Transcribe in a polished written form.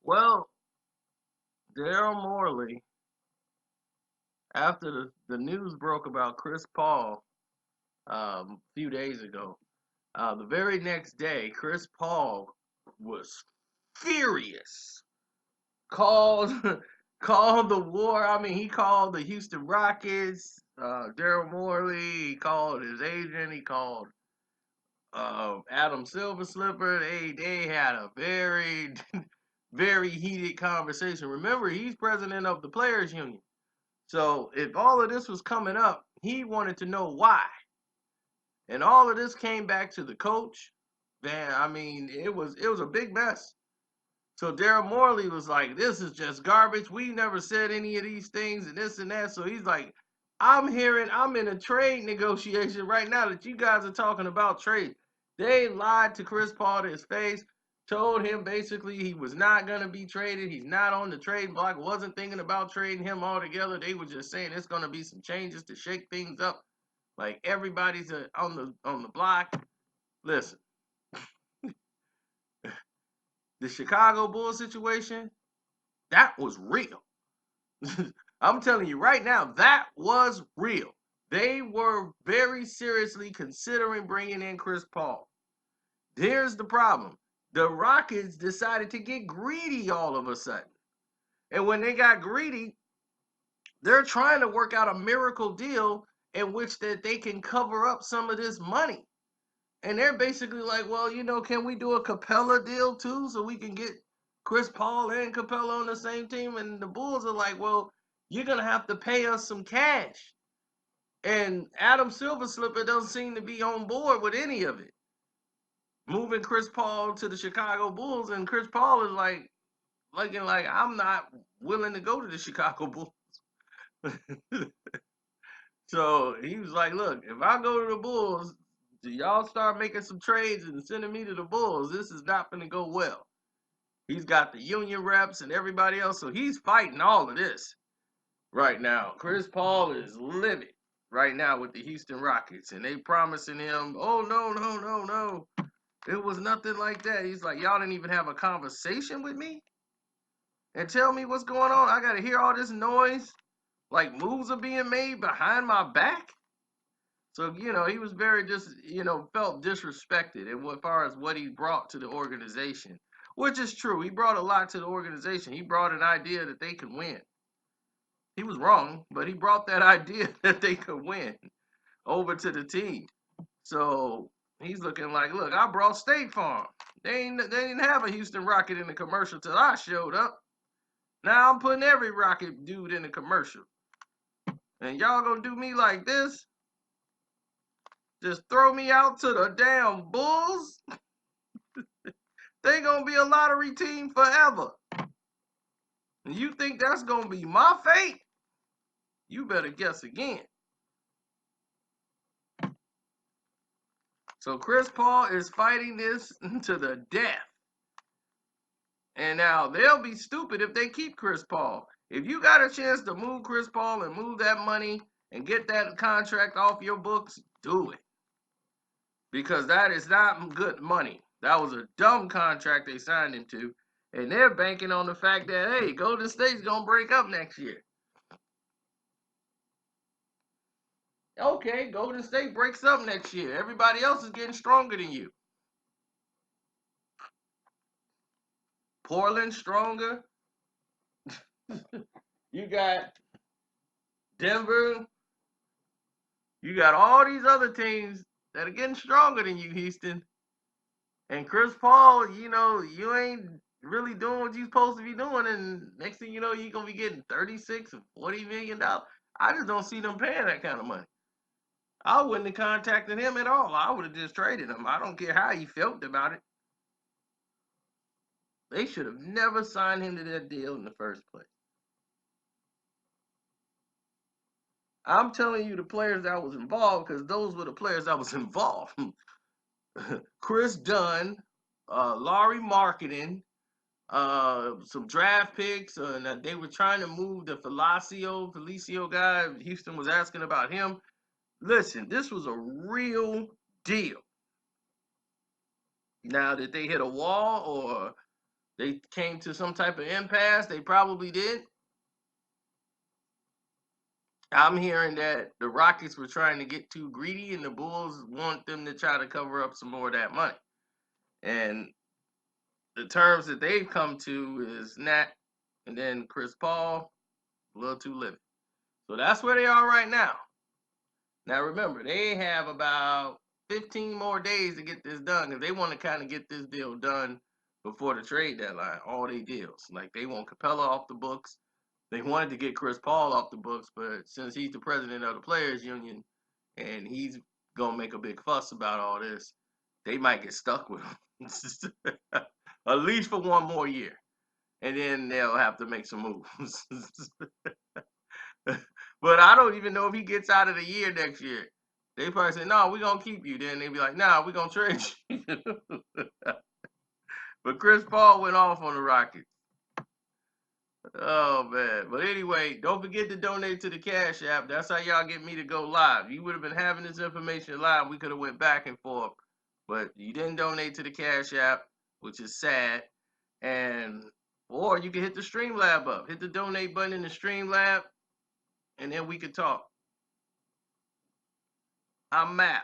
Well, Daryl Morey, after the news broke about Chris Paul a few days ago, the very next day, Chris Paul was furious. Called called the war. I mean, he called the Houston Rockets, Daryl Morey. He called his agent. He called Adam Silver Slipper. They had a very very heated conversation. Remember, he's president of the players union. So if all of this was coming up, he wanted to know why. And all of this came back to the coach. Man, I mean, it was a big mess. So Daryl Morey was like, "This is just garbage. We never said any of these things and this and that." So he's like, I'm in a trade negotiation right now that you guys are talking about trade." They lied to Chris Paul to his face, told him basically he was not going to be traded. He's not on the trade block, wasn't thinking about trading him altogether. They were just saying it's going to be some changes to shake things up. Like everybody's on the block. Listen, the Chicago Bulls situation, that was real. I'm telling you right now, that was real. They were very seriously considering bringing in Chris Paul. Here's the problem. The Rockets decided to get greedy all of a sudden. And when they got greedy, they're trying to work out a miracle deal in which that they can cover up some of this money. And they're basically like, well, can we do a Capella deal too so we can get Chris Paul and Capella on the same team? And the Bulls are like, well, you're going to have to pay us some cash. And Adam Silver Slipper doesn't seem to be on board with any of it. Moving Chris Paul to the Chicago Bulls, and Chris Paul is like, looking like, I'm not willing to go to the Chicago Bulls. So he was like, look, if I go to the Bulls, do y'all start making some trades and sending me to the Bulls, this is not going to go well. He's got the union reps and everybody else, so he's fighting all of this right now. Chris Paul is livid right now with the Houston Rockets, and they promising him, oh, no, no, no, no. It was nothing like that. He's like, y'all didn't even have a conversation with me and tell me what's going on. I got to hear all this noise, like moves are being made behind my back. So, he was very just, felt disrespected as far as what he brought to the organization, which is true. He brought a lot to the organization. He brought an idea that they could win. He was wrong, but he brought that idea that they could win over to the team. So he's looking like, look, I brought State Farm. They didn't have a Houston Rocket in the commercial till I showed up. Now I'm putting every Rocket dude in the commercial. And y'all gonna do me like this? Just throw me out to the damn Bulls? They gonna be a lottery team forever. And you think that's gonna be my fate? You better guess again. So Chris Paul is fighting this to the death. And now they'll be stupid if they keep Chris Paul. If you got a chance to move Chris Paul and move that money and get that contract off your books, do it. Because that is not good money. That was a dumb contract they signed him to. And they're banking on the fact that, hey, Golden State's going to break up next year. Okay, Golden State breaks up next year. Everybody else is getting stronger than you. Portland stronger. You got Denver. You got all these other teams that are getting stronger than you, Houston. And Chris Paul, you ain't really doing what you're supposed to be doing. And next thing you know, you're going to be getting $36 or $40 million. I just don't see them paying that kind of money. I wouldn't have contacted him at all. I would have just traded him. I don't care how he felt about it. They should have never signed him to that deal in the first place. I'm telling you the players that was involved because those were the players that was involved. Chris Dunn, Laurie Marketing, some draft picks, and they were trying to move the Felicio guy. Houston was asking about him. Listen, this was a real deal. Now, did they hit a wall or They came to some type of impasse. They probably did. I'm hearing that the Rockets were trying to get too greedy, and the Bulls want them to try to cover up some more of that money. And the terms that they've come to is Nat, and then Chris Paul, a little too living. So that's where they are right now. Now remember, they have about 15 more days to get this done because they want to kind of get this deal done before the trade deadline. All they deals, like they want Capella off the books. They wanted to get Chris Paul off the books, but since he's the president of the players union and he's gonna make a big fuss about all this, they might get stuck with him at least for one more year, and then they'll have to make some moves. But I don't even know if he gets out of the year next year. They probably say, "No, we're gonna keep you." Then they be like, "Nah, we're gonna trade you." But Chris Paul went off on the Rockets. Oh man. But anyway, don't forget to donate to the Cash App. That's how y'all get me to go live. You would have been having this information live. We could have went back and forth, but you didn't donate to the Cash App, which is sad. And or you can hit the Streamlab up. Hit the donate button in the Streamlab, and then we could talk. I'm Matt.